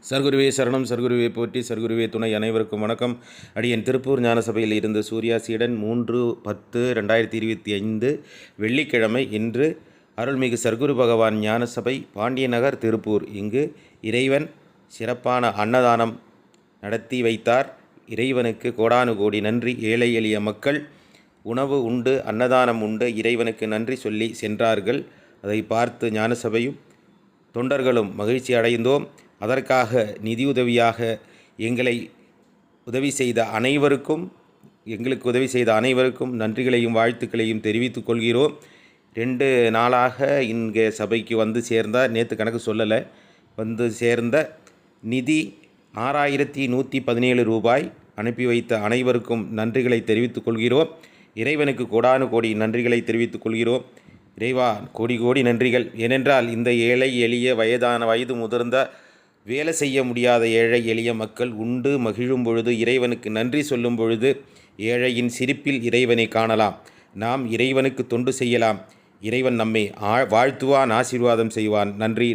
சர்க்குருவே சரணம், சர்க்குருவே போற்றி, சர்க்குருவே துணை. அனைவருக்கும் வணக்கம். அடியன் திருப்பூர் ஞானசபையில் இருந்து சூர்யா சீடன். 3/10/2025 வெள்ளிக்கிழமை. இன்று அருள்மிகு சர்க்குரு பகவான் ஞானசபை, பாண்டியநகர், திருப்பூர். இங்கு இறைவன் சிறப்பான அன்னதானம் நடத்தி வைத்தார். இறைவனுக்கு கோடானு கோடி நன்றி. ஏழை எளிய மக்கள் உணவு உண்டு, அன்னதானம் உண்டு, இறைவனுக்கு நன்றி சொல்லி சென்றார்கள். அதை பார்த்து ஞானசபையும் தொண்டர்களும் மகிழ்ச்சி அடைந்தோம். அதற்காக நிதியுதவியாக எங்களுக்கு உதவி செய்த அனைவருக்கும் நன்றிகளையும் வாழ்த்துக்களையும் தெரிவித்துக் கொள்கிறோம். 2 நாளாக இங்கே சபைக்கு வந்து சேர்ந்தார். நேற்று கணக்கு சொல்லலை. வந்து சேர்ந்த நிதி 6117 ரூபாய் அனுப்பி வைத்த அனைவருக்கும் நன்றிகளை தெரிவித்துக் கொள்கிறோம். இறைவனுக்கு கோடானு கோடி நன்றிகளை தெரிவித்துக் கொள்கிறோம். இறைவா, கோடி கோடி நன்றிகள். ஏனென்றால் இந்த ஏழை எளிய வயது முதிர்ந்த வேலை செய்ய முடியாத ஏழை எளிய மக்கள் உண்டு மகிழும் பொழுது, இறைவனுக்கு நன்றி சொல்லும் பொழுது, ஏழையின் சிரிப்பில் இறைவனை காணலாம். நாம் இறைவனுக்கு தொண்டு செய்யலாம். இறைவன் நம்மை வாழ்த்துவான், ஆசீர்வாதம் செய்வான். நன்றி.